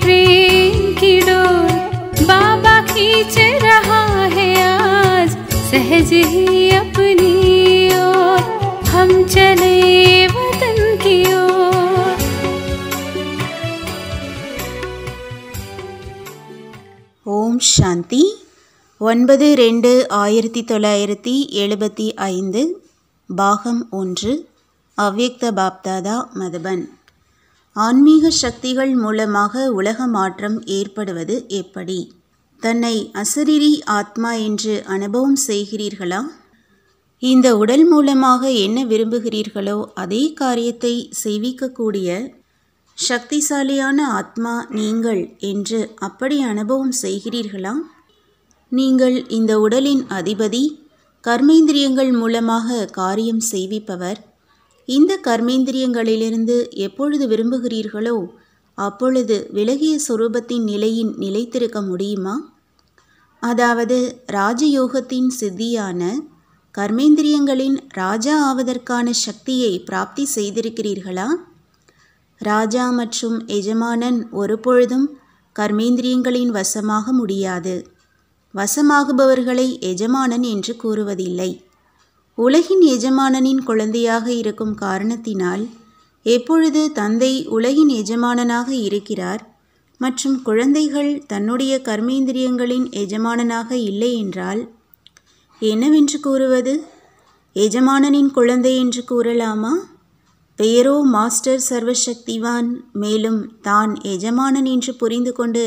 प्रेम की डोर बाबा खींच रहा है आज, सहज ही अपनी ओर हम चले वतन की ओर। ஓம் சாந்தி. 9/2/1975 பாகம் 1. அவ்யக்த பாப்தாதா மதுபன். ஆன்மீக சக்திகள் மூலமாக உலக மாற்றம் ஏற்படுவது எப்படி? தன்னை அசரீரி ஆத்மா என்று அனுபவம் செய்கிறீர்களா? இந்த உடல் மூலமாக என்ன விரும்புகிறீர்களோ அதே காரியத்தை செய்விக்கக்கூடிய சக்திசாலியான ஆத்மா நீங்கள் என்று அப்படி அனுபவம் செய்கிறீர்களா? நீங்கள் இந்த உடலின் அதிபதி, கர்மேந்திரியங்கள் மூலமாக காரியம் செய்விப்பவர். இந்த கர்மேந்திரியங்களிலிருந்து எப்பொழுது விரும்புகிறீர்களோ அப்பொழுது விலகிய சொரூபத்தின் நிலையின் நிலைத்திருக்க முடியுமா? அதாவது ராஜயோகத்தின் சித்தியான கர்மேந்திரியங்களின் ராஜா ஆவதற்கான சக்தியை பிராப்தி செய்திருக்கிறீர்களா? ராஜா மற்றும் எஜமானன் ஒருபொழுதும் கர்மேந்திரியங்களின் வசமாக முடியாது. வசமாகுபவர்களை எஜமானன் என்று கூறுவதில்லை. உலகின் எஜமானனின் குழந்தையாக இருக்கும் காரணத்தினால் எப்பொழுது தந்தை உலகின் எஜமானனாக இருக்கிறார் மற்றும் குழந்தைகள் தன்னுடைய கர்மேந்திரியங்களின் எஜமானனாக இல்லை என்றால் என்னவென்று கூறுவது? எஜமானனின் குழந்தை என்று கூறலாமா? பெயரோ மாஸ்டர் சர்வசக்திவான். மேலும் தான் எஜமானன் என்று புரிந்து கொண்டு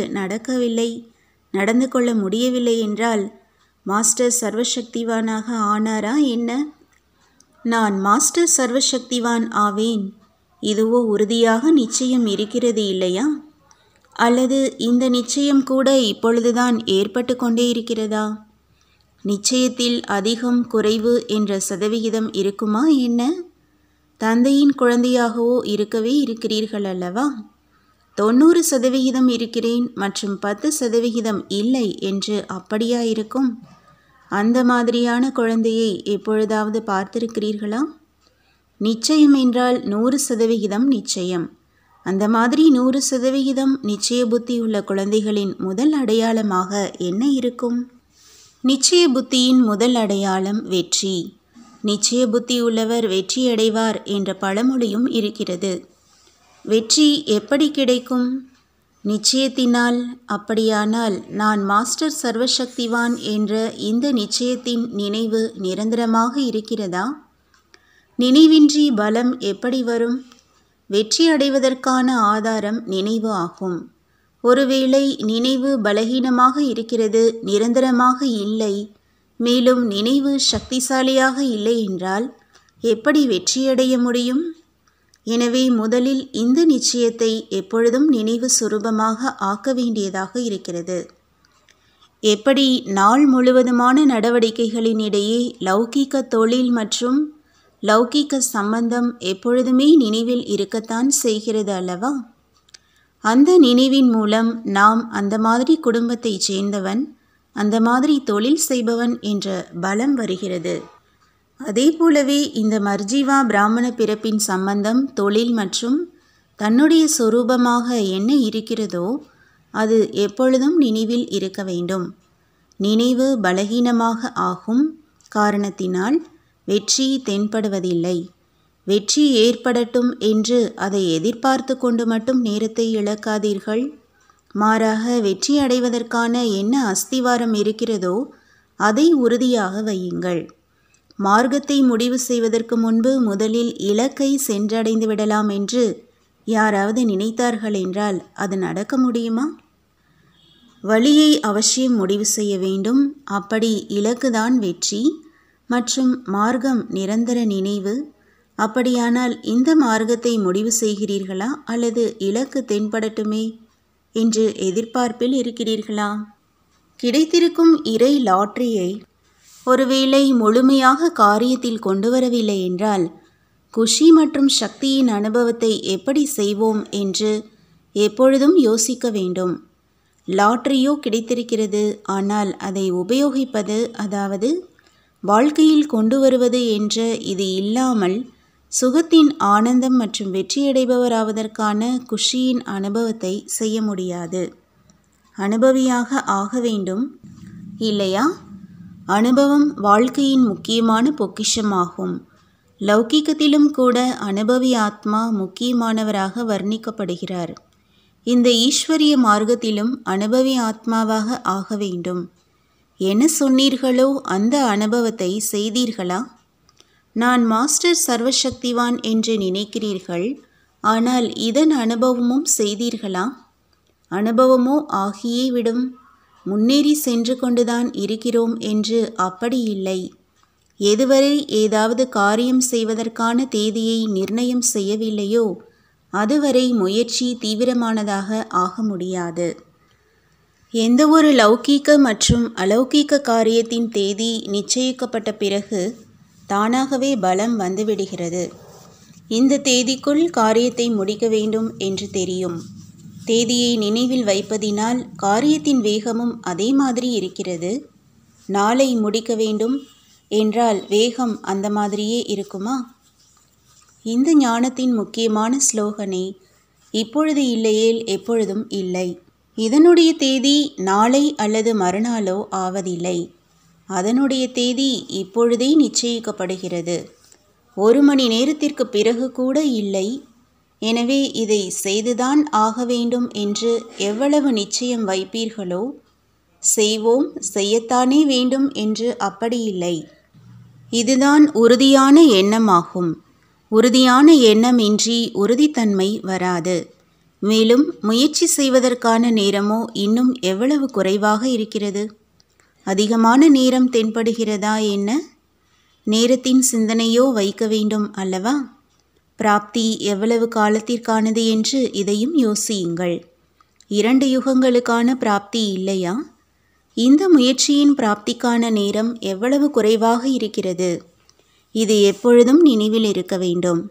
நடந்து கொள்ள முடியவில்லை என்றால் மாஸ்டர் சர்வசக்திவானாக ஆனாரா என்ன? நான் மாஸ்டர் சர்வசக்திவான் ஆவேன், இதுவோ உறுதியாக நிச்சயம் இருக்கிறது இல்லையா? அல்லது இந்த நிச்சயம் கூட இப்பொழுதுதான் ஏற்பட்டு கொண்டே இருக்கிறதா? நிச்சயத்தில் அதிகம் குறைவு என்ற சதவிகிதம் இருக்குமா என்ன? தந்தையின் குழந்தையாகவோ இருக்கவே இருக்கிறீர்கள் அல்லவா? 90% இருக்கிறேன் மற்றும் 10% இல்லை என்று அப்படியா இருக்கும்? அந்த மாதிரியான குழந்தையை எப்பொழுதாவது பார்த்திருக்கிறீர்களா? நிச்சயம் என்றால் 100% நிச்சயம். அந்த மாதிரி 100% நிச்சய புத்தி உள்ள குழந்தைகளின் முதல் அடையாளமாக என்ன இருக்கும்? நிச்சய புத்தியின் முதல் அடையாளம் வெற்றி. நிச்சய புத்தி உள்ளவர் வெற்றியடைவார் என்ற பழமொழியும் இருக்கிறது. வெற்றி எப்படி கிடைக்கும்? நிச்சயத்தினால். அப்படியானால் நான் மாஸ்டர் சர்வசக்திவான் என்ற இந்த நிச்சயத்தின் நினைவு நிரந்தரமாக இருக்கிறதா? நினைவின்றி பலம் எப்படி வரும்? வெற்றி அடைவதற்கான ஆதாரம் நினைவு ஆகும். ஒருவேளை நினைவு பலகீனமாக இருக்கிறது, நிரந்தரமாக இல்லை, மேலும் நினைவு சக்திசாலியாக இல்லை என்றால் எப்படி வெற்றியடைய முடியும்? எனவே முதலில் இந்த நிச்சயத்தை எப்பொழுதும் நினைவு சுரூபமாக ஆக்க வேண்டியதாக இருக்கிறது. எப்படி நாள் முழுவதுமான நடவடிக்கைகளின் இடையே லௌகீக தொழில் மற்றும் லௌகீக சம்பந்தம் எப்பொழுதுமே நினைவில் இருக்கத்தான் செய்கிறது அல்லவா? அந்த நினைவின் மூலம் நாம் அந்த மாதிரி குடும்பத்தை சேர்ந்தவன், அந்த மாதிரி தொழில் செய்பவன் என்ற பலம் வருகிறது. அதே போலவே இந்த மர்ஜீவா பிராமண பிறப்பின் சம்பந்தம் தொழில் மற்றும் தன்னுடைய சொரூபமாக என்ன இருக்கிறதோ அது எப்பொழுதும் நினைவில் இருக்க வேண்டும். நினைவு பலகீனமாக ஆகும் காரணத்தினால் வெற்றி தென்படுவதில்லை. வெற்றி ஏற்படட்டும் என்று அதை எதிர்பார்த்து கொண்டு மட்டும் நேரத்தை இழக்காதீர்கள். மாறாக வெற்றி அடைவதற்கான என்ன அஸ்திவாரம் இருக்கிறதோ அதை உறுதியாக வையுங்கள். மார்க்கத்தை முடிவு செய்வதற்கு முன்பு முதலில் இலக்கை சென்றடைந்து விடலாம் என்று யாராவது நினைத்தார்கள் என்றால் அது நடக்க முடியுமா? வழியை அவசியம் முடிவு செய்ய வேண்டும். அப்படி இலக்குதான் வெற்றி மற்றும் மார்க்கம் நிரந்தர நினைவு. அப்படியானால் இந்த மார்க்கத்தை முடிவு செய்கிறீர்களா அல்லது இலக்கு தென்படட்டுமே என்று எதிர்பார்ப்பில் இருக்கிறீர்களா? கிடைத்திருக்கும் இறை லாட்டரியை ஒருவேளை முழுமையாக காரியத்தில் கொண்டு வரவில்லை என்றால் குஷி மற்றும் சக்தியின் அனுபவத்தை எப்படி செய்வோம் என்று எப்பொழுதும் யோசிக்க வேண்டும். லாட்டரியோ கிடைத்திருக்கிறது, ஆனால் அதை உபயோகிப்பது, அதாவது வாழ்க்கையில் கொண்டு வருவது என்ற இது இல்லாமல் சுகத்தின் ஆனந்தம் மற்றும் வெற்றியடைபவராவதற்கான குஷியின் அனுபவத்தை செய்ய முடியாது. அனுபவியாக ஆக வேண்டும் இல்லையா? அனுபவம் வாழ்க்கையின் முக்கியமான பொக்கிஷமாகும். லௌகிக்கத்திலும் கூட அனுபவி ஆத்மா முக்கியமானவராக வர்ணிக்கப்படுகிறார். இந்த ஈஸ்வரிய மார்க்கத்திலும் அனுபவி ஆத்மாவாக ஆக வேண்டும். என்ன சொன்னீர்களோ அந்த அனுபவத்தை செய்தீர்களா? நான் மாஸ்டர் சர்வசக்திவான் என்று நினைக்கிறீர்கள், ஆனால் இதன் அனுபவமும் செய்தீர்களா? அனுபவமோ ஆகியே விடும். முன்னேறி சென்று கொண்டுதான் இருக்கிறோம் என்று அப்படி இல்லை. எதுவரை ஏதாவது காரியம் செய்வதற்கான தேதியை நிர்ணயம் செய்யவில்லையோ அதுவரை முயற்சி தீவிரமானதாக ஆக முடியாது. எந்த ஒரு லௌகீக மற்றும் அலௌகீக காரியத்தின் தேதி நிச்சயிக்கப்பட்ட பிறகு தானாகவே பலம் வந்துவிடுகிறது. இந்த தேதிக்குள் காரியத்தை முடிக்க வேண்டும் என்று தெரியும். தேதியை நினைவில் வைப்பதினால் காரியத்தின் வேகமும் அதே மாதிரி இருக்கிறது. நாளை முடிக்க வேண்டும் என்றால் வேகம் அந்த மாதிரியே இருக்குமா? இந்த ஞானத்தின் முக்கியமான ஸ்லோகனை இப்பொழுது இல்லையேல் எப்பொழுதும் இல்லை. இதனுடைய தேதி நாளை அல்லது மறுநாளோ ஆவதில்லை. அதனுடைய தேதி இப்பொழுதே நிச்சயிக்கப்படுகிறது. 1 மணி நேரத்திற்கு பிறகு கூட இல்லை. எனவே இதை செய்துதான் ஆக வேண்டும் என்று எவ்வளவு நிச்சயம் வைப்பீர்களோ, செய்வோம், செய்யத்தானே வேண்டும் என்று அப்படி இல்லை. இதுதான் உறுதியான எண்ணமாகும். உறுதியான எண்ணமின்றி உறுதித்தன்மை வராது. மேலும் முயற்சி செய்வதற்கான நேரமோ இன்னும் எவ்வளவு குறைவாக இருக்கிறது. அதிகமான நேரம் தென்படுகிறதா என்ன? நேரத்தின் சிந்தனையோ வைக்க வேண்டும் அல்லவா? பிராப்தி எவ்வளவு காலத்திற்கானது என்று இதையும் யோசியுங்கள். 2 யுகங்களுக்கான பிராப்தி இல்லையா? இந்த முயற்சியின் பிராப்திக்கான நேரம் எவ்வளவு குறைவாக இருக்கிறது. இது எப்பொழுதும் நினைவில் இருக்க வேண்டும்.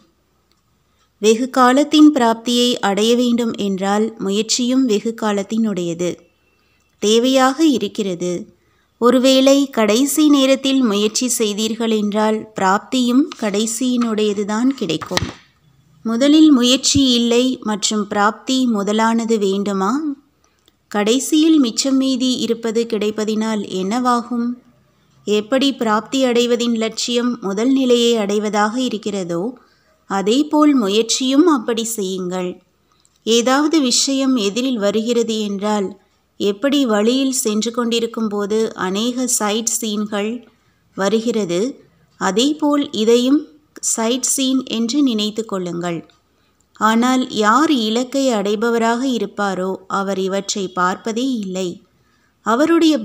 வெகு காலத்தின் பிராப்தியை அடைய வேண்டும் என்றால் முயற்சியும் வெகு காலத்தினுடையது தேவையாக இருக்கிறது. ஒருவேளை கடைசி நேரத்தில் முயற்சி செய்தீர்கள் என்றால் பிராப்தியும் கடைசியினுடையதுதான் கிடைக்கும். முதலில் முயற்சி இல்லை மற்றும் பிராப்தி முதலானது வேண்டுமா? கடைசியில் மிச்சம் மீதி இருப்பது கிடைப்பதினால் என்னவாகும்? எப்படி பிராப்தி அடைவதின் லட்சியம் முதல் நிலையை அடைவதாக இருக்கிறதோ அதேபோல் முயற்சியும் அப்படி செய்யுங்கள். ஏதாவது விஷயம் எதிரில் வருகிறது என்றால் எப்படி வழியில் சென்று கொண்டிருக்கும் போது அநேக சைட் சீன்கள் வருகிறது, அதேபோல் இதையும் சைட் சீன் என்று நினைத்து கொள்ளுங்கள். ஆனால் யார் இலக்கை அடைபவராக இருப்பாரோ அவர் இவற்றை பார்ப்பதே இல்லை. அவருடைய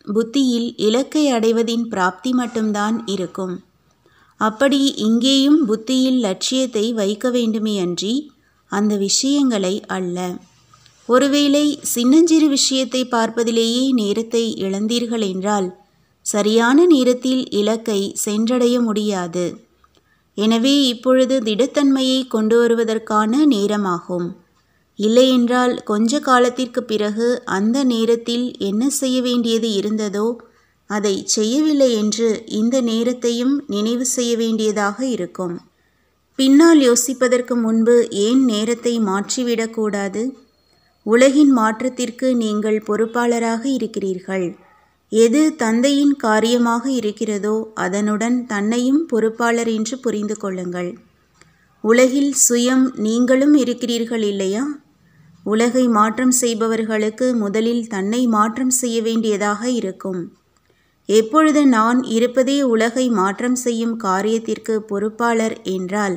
புத்தியில் இலக்கை அடைவதின் பிராப்தி மட்டும்தான் இருக்கும். அப்படி இங்கேயும் புத்தியில் லட்சியத்தை வைக்க வேண்டுமே அன்றி அந்த விஷயங்களை அல்ல. ஒருவேளை சின்னஞ்சிறு விஷயத்தை பார்ப்பதிலேயே நேரத்தை இழந்தீர்கள் என்றால் சரியான நேரத்தில் இலக்கை சென்றடைய முடியாது. எனவே இப்பொழுது திடத்தன்மையை கொண்டு வருவதற்கான நேரமாகும். இல்லையென்றால் கொஞ்ச காலத்திற்கு பிறகு அந்த நேரத்தில் என்ன செய்ய வேண்டியது இருந்ததோ அதை செய்யவில்லை என்று இந்த நேரத்தையும் நினைவு செய்ய வேண்டியதாக இருக்கும். பின்னால் யோசிப்பதற்கு முன்பு ஏன் நேரத்தை மாற்றிவிடக்கூடாது? உலகின் மாற்றத்திற்கு நீங்கள் பொறுப்பாளராக இருக்கிறீர்கள். எது தந்தையின் காரியமாக இருக்கிறதோ அதனுடன் தன்னையும் பொறுப்பாளர் என்று புரிந்து கொள்ளுங்கள். உலகில் சுயம் நீங்களும் இருக்கிறீர்கள் இல்லையா? உலகை மாற்றம் செய்பவர்களுக்கு முதலில் தன்னை மாற்றம் செய்ய வேண்டியதாக இருக்கும். எப்பொழுது நான் இருப்பதே உலகை மாற்றம் செய்யும் காரியத்திற்கு பொறுப்பாளர் என்றால்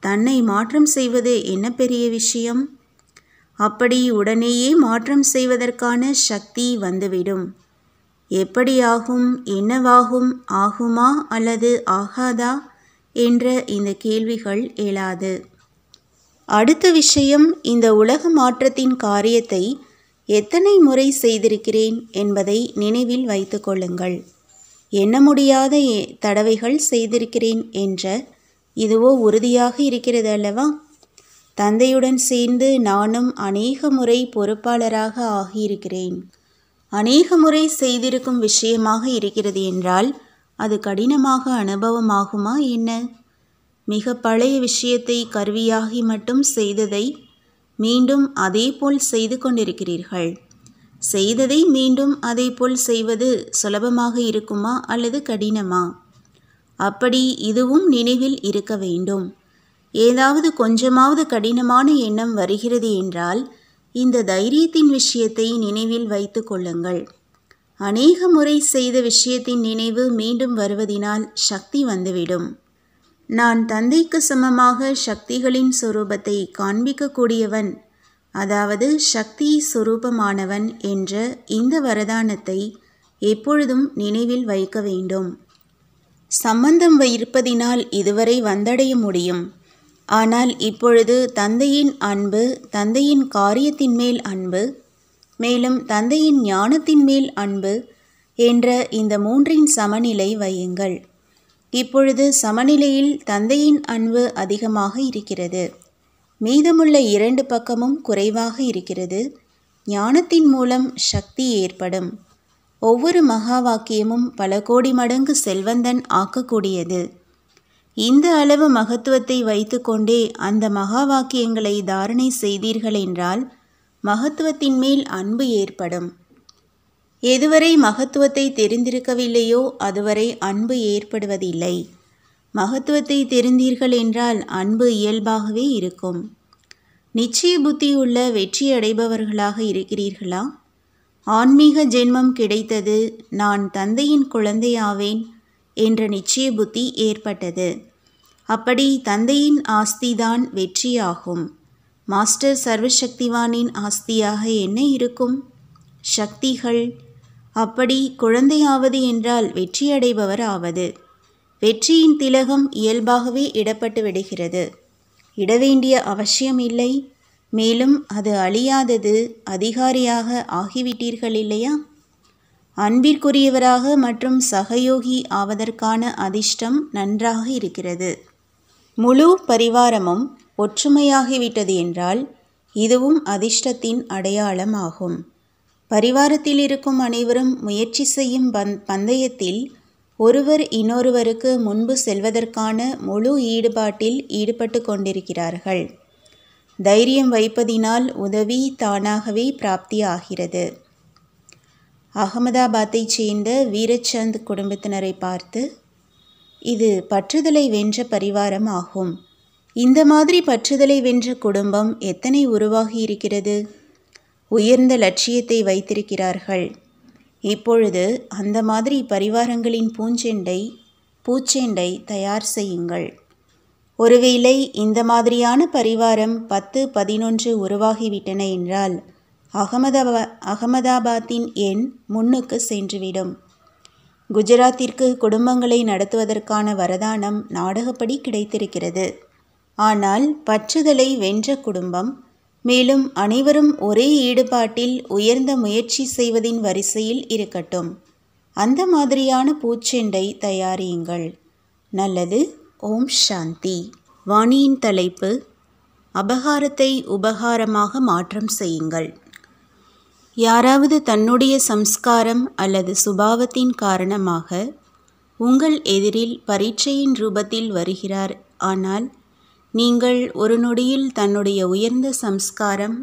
தன்னை மாற்றம் செய்வது என்ன பெரிய விஷயம்? அப்படி உடனேயே மாற்றம் செய்வதற்கான சக்தி வந்துவிடும். எப்படி ஆகும், என்னவாகும், ஆகுமா அல்லது ஆகாதா என்ற இந்த கேள்விகள் எழாது. அடுத்த விஷயம், இந்த உலக மாற்றத்தின் காரியத்தை எத்தனை முறை செய்திருக்கிறேன் என்பதை நினைவில் வைத்து கொள்ளுங்கள். எண்ண முடியாத தடவைகள் செய்திருக்கிறேன் என்ற இதுவோ உறுதியாக இருக்கிறது அல்லவா? தந்தையுடன் சேர்ந்து நானும் அநேக முறை பொறுப்பாளராக ஆகியிருக்கிறேன். அநேக முறை செய்திருக்கும் விஷயமாக இருக்கிறது என்றால் அது கடினமாக அனுபவமாகுமா என்ன? மிக பழைய விஷயத்தை கருவியாகி மட்டும் செய்ததை மீண்டும் அதேபோல் செய்து கொண்டிருக்கிறீர்கள். செய்ததை மீண்டும் அதேபோல் செய்வது சுலபமாக இருக்குமா அல்லது கடினமா? அப்படி இதுவும் நினைவில் இருக்க வேண்டும். ஏதாவது கொஞ்சமாவது கடினமான எண்ணம் வருகிறது என்றால் இந்த தைரியத்தின் விஷயத்தை நினைவில் வைத்து கொள்ளுங்கள். அநேக முறை செய்த விஷயத்தின் நினைவு மீண்டும் வருவதினால் சக்தி வந்துவிடும். நான் தந்தைக்கு சமமாக சக்திகளின் சொரூபத்தை காண்பிக்கக்கூடியவன், அதாவது சக்தி சொரூபமானவன் என்ற இந்த வரதானத்தை எப்பொழுதும் நினைவில் வைக்க வேண்டும். சம்பந்தம் இருப்பதினால் இதுவரை வந்தடைய முடியும். ஆனால் இப்பொழுது தந்தையின் அன்பு, தந்தையின் காரியத்தின் மேல் அன்பு, மேலும் தந்தையின் ஞானத்தின் மேல் அன்பு என்ற இந்த மூன்றின் சமநிலை வையுங்கள். இப்பொழுது சமநிலையில் தந்தையின் அன்பு அதிகமாக இருக்கிறது. மீதமுள்ள 2 பக்கமும் குறைவாக இருக்கிறது. ஞானத்தின் மூலம் சக்தி ஏற்படும். ஒவ்வொரு மகா வாக்கியமும் பல கோடி மடங்கு செல்வந்தன் ஆக்கக்கூடியது. இந்த அளவு மகத்துவத்தை வைத்துக்கொண்டே அந்த மகா வாக்கியங்களை தாரணை செய்தீர்கள் என்றால் மகத்துவத்தின் மேல் அன்பு ஏற்படும். எதுவரை மகத்துவத்தை தெரிந்திருக்கவில்லையோ அதுவரை அன்பு ஏற்படுவதில்லை. மகத்துவத்தை தெரிந்தீர்கள் என்றால் அன்பு இயல்பாகவே இருக்கும். நிச்சய புத்தியுள்ள வெற்றி அடைபவர்களாக இருக்கிறீர்களா? ஆன்மீக ஜென்மம் கிடைத்தது, நான் தந்தையின் குழந்தையாவேன் என்ற நிச்சய புத்தி ஏற்பட்டது. அப்படி தந்தையின் ஆஸ்திதான் வெற்றியாகும். மாஸ்டர் சர்வசக்திவானின் ஆஸ்தியாக என்ன இருக்கும்? சக்திகள். அப்படி குழந்தையாவது என்றால் வெற்றியடைபவர் ஆவது. வெற்றியின் திலகம் இயல்பாகவே இடப்பட்டு விடுகிறது. இட வேண்டிய அவசியம் இல்லை. மேலும் அது அழியாதது. அதிகாரியாக ஆகிவிட்டீர்கள் இல்லையா? அன்பிற்குரியவராக மற்றும் சகயோகி ஆவதற்கான அதிர்ஷ்டம் நன்றாக இருக்கிறது. முழு பரிவாரமும் ஒற்றுமையாகிவிட்டது என்றால் இதுவும் அதிர்ஷ்டத்தின் அடையாளம் ஆகும். பரிவாரத்தில் இருக்கும் அனைவரும் முயற்சி செய்யும் பந்தயத்தில் ஒருவர் இன்னொருவருக்கு முன்பு செல்வதற்கான முழு ஈடுபாட்டில் ஈடுபட்டு கொண்டிருக்கிறார்கள். தைரியம் வைப்பதினால் உதவி தானாகவே பிராப்தி ஆகிறது. அகமதாபாத்தைச் சேர்ந்த வீரச்சந்த் குடும்பத்தினரை பார்த்து, இது பற்றுதலை வென்ற பரிவாரம் ஆகும். இந்த மாதிரி பற்றுதலை வென்ற குடும்பம் எத்தனை உருவாகி இருக்கிறது. உயர்ந்த லட்சியத்தை வைத்திருக்கிறார்கள். இப்பொழுது அந்த மாதிரி பரிவாரங்களின் பூச்செண்டை தயார் செய்யுங்கள். ஒருவேளை இந்த மாதிரியான பரிவாரம் 10-11 உருவாகிவிட்டன என்றால் அகமதாபாத்தின் எண் முன்னுக்கு சென்றுவிடும். குஜராத்திற்கு குடும்பங்களை நடத்துவதற்கான வரதானம் நாடகப்படி கிடைத்திருக்கிறது. ஆனால் பற்றுதலை வென்ற குடும்பம், மேலும் அனைவரும் ஒரே ஈடுபாட்டில் உயர்ந்த முயற்சி செய்வதின் வரிசையில் இருக்கட்டும். அந்த மாதிரியான பூச்செண்டை தயாரியுங்கள். நல்லது. ஓம் சாந்தி. வாணியின் தலைப்பு: அபகாரத்தை உபகாரமாக மாற்றம் செய்யுங்கள். யாராவது தன்னுடைய சம்ஸ்காரம் அல்லது சுபாவத்தின் காரணமாக உங்கள் எதிரில் பரீட்சையின் ரூபத்தில் வருகிறார். ஆனால் நீங்கள் ஒரு நொடியில் தன்னுடைய உயர்ந்த சம்ஸ்காரம்,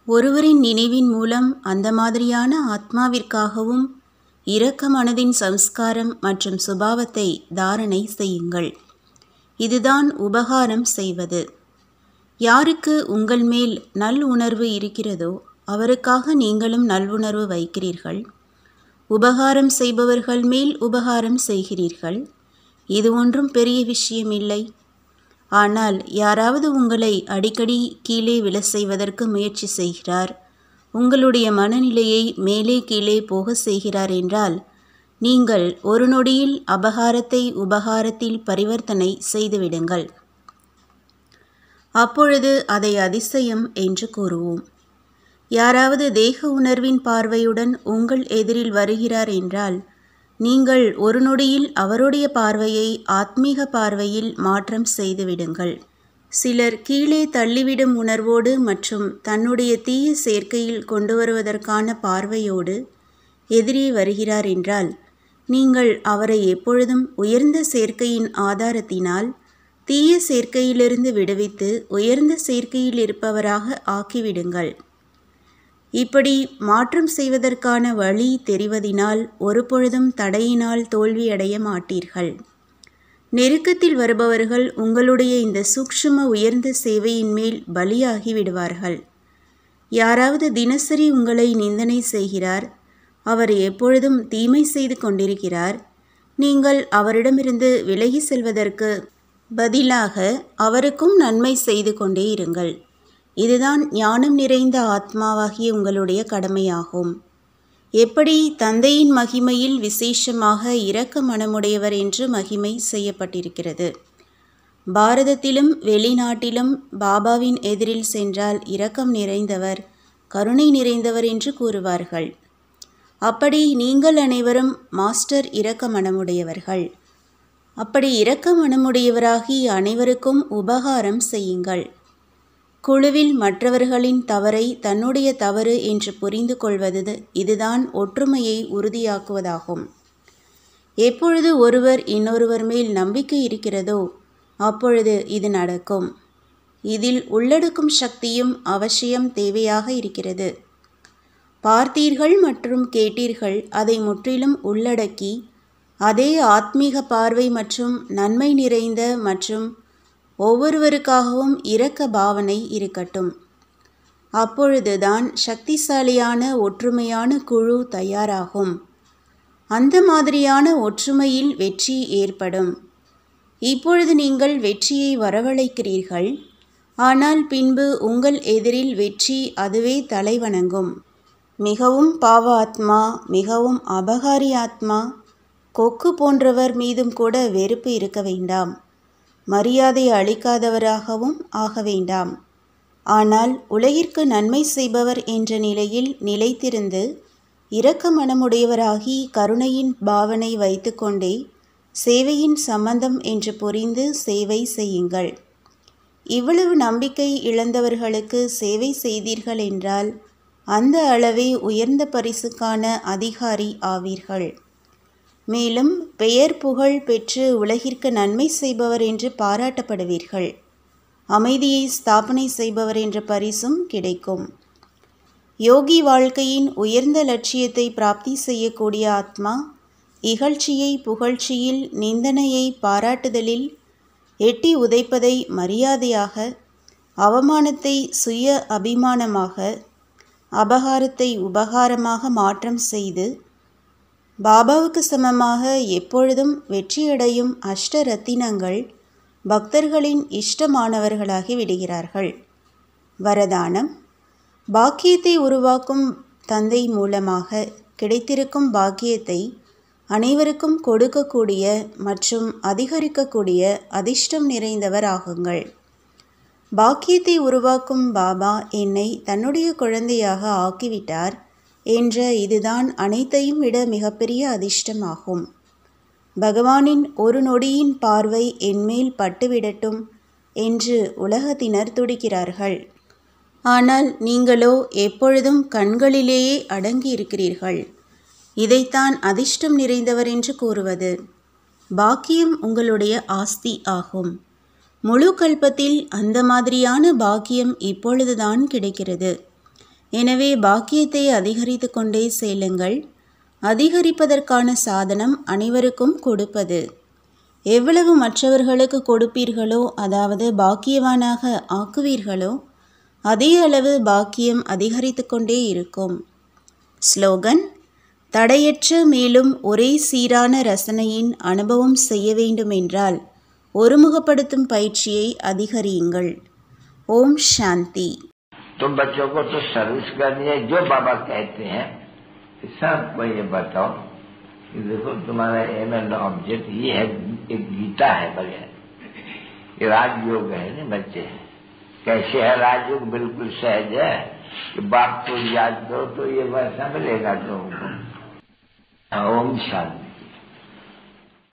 ஒருவரின் நினைவின் மூலம் அந்த மாதிரியான ஆத்மாவிற்காகவும் இரக்க மனதின் சம்ஸ்காரம் மற்றும் சுபாவத்தை தாரணை செய்யுங்கள். இதுதான் உபகாரம் செய்வது. யாருக்கு உங்கள் மேல் நல் உணர்வு இருக்கிறதோ அவருக்காக நீங்களும் நல்வுணர்வு வைக்கிறீர்கள். உபகாரம் செய்பவர்கள் மேல் உபகாரம் செய்கிறீர்கள். இது ஒன்றும் பெரிய விஷயமில்லை. ஆனால் யாராவது உங்களை அடிக்கடி கீழே விழ செய்வதற்கு முயற்சி செய்கிறார், உங்களுடைய மனநிலையை மேலே கீழே போக செய்கிறார் என்றால் நீங்கள் ஒரு நொடியில் அபகாரத்தை உபகாரத்தில் பரிவர்த்தனை செய்துவிடுங்கள். அப்பொழுது அதை அதிசயம் என்று கூறுவோம். யாராவது தேக உணர்வின் பார்வையுடன் உங்கள் எதிரில் வருகிறார் என்றால் நீங்கள் ஒரு நொடியில் அவருடைய பார்வையை ஆத்மீக பார்வையில் மாற்றம் செய்துவிடுங்கள். சிலர் கீழே தள்ளிவிடும் உணர்வோடு மற்றும் தன்னுடைய தீய சேர்க்கையில் கொண்டு வருவதற்கான பார்வையோடு எதிரே வருகிறார் என்றால் நீங்கள் அவரை எப்பொழுதும் உயர்ந்த சேர்க்கையின் ஆதாரத்தினால் தீய சேர்க்கையிலிருந்து விடுவித்து உயர்ந்த சேர்க்கையில் இருப்பவராக ஆக்கிவிடுங்கள். இப்படி மாற்றம் செய்வதற்கான வழி தெரிவதினால் ஒருபொழுதும் தடையினால் தோல்வியடைய மாட்டீர்கள். நெருக்கத்தில் வருபவர்கள் உங்களுடைய இந்த சூக்ஷ்ம உயர்ந்த சேவையின் மேல் பலியாகி விடுவார்கள். யாராவது தினசரி உங்களை நிந்தனை செய்கிறார், அவர் எப்பொழுதும் தீமை செய்து கொண்டிருக்கிறார். நீங்கள் அவரிடமிருந்து விலகி செல்வதற்கு பதிலாக அவருக்கும் நன்மை செய்து கொண்டே இருங்கள். இதுதான் ஞானம் நிறைந்த ஆத்மாவாகிய உங்களுடைய கடமையாகும். எப்படி தந்தையின் மகிமையில் விசேஷமாக இரக்க மனமுடையவர் என்று மகிமை செய்யப்பட்டிருக்கிறது. பாரதத்திலும் வெளிநாட்டிலும் பாபாவின் எதிரில் சென்றால் இரக்கம் நிறைந்தவர், கருணை நிறைந்தவர் என்று கூறுவார்கள். அப்படி நீங்கள் அனைவரும் மாஸ்டர் இரக்க மனமுடையவர்கள். அப்படி இரக்க மனமுடையவராகி அனைவருக்கும் உபகாரம் செய்யுங்கள். குழுவில் மற்றவர்களின் தவறை தன்னுடைய தவறு என்று புரிந்து கொள்வது இதுதான் ஒற்றுமையை உறுதியாக்குவதாகும். எப்பொழுது ஒருவர் இன்னொருவர் மேல் நம்பிக்கை இருக்கிறதோ அப்பொழுது இது நடக்கும். இதில் உள்ளடக்கும் சக்தியும் அவசியம் தேவையாக இருக்கிறது. பார்த்தீர்கள் மற்றும் கேட்டீர்கள், அதை முற்றிலும் உள்ளடக்கி அதே ஆத்மீக பார்வை மற்றும் நன்மை நிறைந்த மற்றும் ஒவ்வொருவருக்காகவும் இரக்க பாவனை இருக்கட்டும். அப்பொழுதுதான் சக்திசாலியான ஒற்றுமையான குழு தயாராகும். அந்த மாதிரியான ஒற்றுமையில் வெற்றி ஏற்படும். இப்பொழுது நீங்கள் வெற்றியை வரவழைக்கிறீர்கள், ஆனால் பின்பு உங்கள் எதிரில் வெற்றி அதுவே தலைவணங்கும். மிகவும் பாவ ஆத்மா, மிகவும் அபகாரி ஆத்மா, கொக்கு போன்றவர் மீதும் கூட வெறுப்பு இருக்க வேண்டாம். மரியாதை அளிக்காதவராகவும் ஆக வேண்டாம். ஆனால் உலகிற்கு நன்மை செய்பவர் என்ற நிலையில் நிலைத்திருந்து இரக்க மனமுடையவராகி கருணையின் பாவனை வைத்துக்கொண்டே சேவையின் சம்பந்தம் என்று புரிந்து சேவை செய்யுங்கள். இவ்வளவு நம்பிக்கை இழந்தவர்களுக்கு சேவை செய்தீர்கள் என்றால் அந்த அளவே உயர்ந்த பரிசுக்கான அதிகாரி ஆவீர்கள். மேலும் பெயர் புகழ் பெற்று உலகிற்கு நன்மை செய்பவர் என்று பாராட்டப்படுவீர்கள். அமைதியை ஸ்தாபனை செய்பவர் என்ற பரிசும் கிடைக்கும். யோகி வாழ்க்கையின் உயர்ந்த லட்சியத்தை பிராப்தி செய்யக்கூடிய ஆத்மா இகழ்ச்சியை புகழ்ச்சியில், நிந்தனையை பாராட்டுதலில், எட்டி உதைப்பதை மரியாதையாக, அவமானத்தை சுய அபிமானமாக, அபகாரத்தை உபகாரமாக மாற்றம் செய்து பாபாவுக்கு சமமாக எப்பொழுதும் வெற்றியடையும் அஷ்ட ரத்தினங்கள் பக்தர்களின் இஷ்டமானவர்களாகி விடுகிறார்கள். வரதானம்: பாக்கியத்தை உருவாக்கும் தந்தை மூலமாக கிடைத்திருக்கும் பாக்கியத்தை அனைவருக்கும் கொடுக்கக்கூடிய மற்றும் அதிகரிக்கக்கூடிய அதிர்ஷ்டம் நிறைந்தவர் ஆகுங்கள். பாக்கியத்தை உருவாக்கும் பாபா என்னை தன்னுடைய குழந்தையாக ஆக்கிவிட்டார் என்ற இதுதான் அனைத்தையும் விட மிகப்பெரிய அதிர்ஷ்டமாகும். பகவானின் ஒரு நொடியின் பார்வை என்மேல் பட்டுவிடட்டும் என்று உலகத்தினர் துடிக்கிறார்கள். ஆனால் நீங்களோ எப்பொழுதும் கண்களிலேயே அடங்கி இருக்கிறீர்கள். இதைத்தான் அதிர்ஷ்டம் நிறைந்தவர் என்று கூறுவது. பாக்கியம் உங்களுடைய ஆஸ்தி ஆகும். முழு கல்பத்தில் அந்த மாதிரியான பாக்கியம் இப்பொழுதுதான் கிடைக்கிறது. எனவே பாக்கியத்தை அதிகரித்து கொண்டே செல்லுங்கள். அதிகரிப்பதற்கான சாதனம் அனைவருக்கும் கொடுப்பது. எவ்வளவு மற்றவர்களுக்கு கொடுப்பீர்களோ, அதாவது பாக்கியவானாக ஆக்குவீர்களோ, அதே அளவு பாக்கியம் அதிகரித்து கொண்டே இருக்கும். ஸ்லோகன்: தடையற்ற மேலும் ஒரே சீரான ரசனையின் அனுபவம் செய்ய வேண்டுமென்றால் ஒருமுகப்படுத்தும் பயிற்சியை அதிகரியுங்கள். ஓம் சாந்தி. तो बच्चों को तो सर्विस करनी है. जो बाबा कहते हैं सबको ये बताओ कि देखो तुम्हारा एम एंड ऑब्जेक्ट ये है. एक गीता है बगैर, ये राजयोग है ना बच्चे. कैसे है राजयोग? बिल्कुल सहज है कि बाप को याद करो तो ये वैसा मिलेगा तुमको. ओम शांति.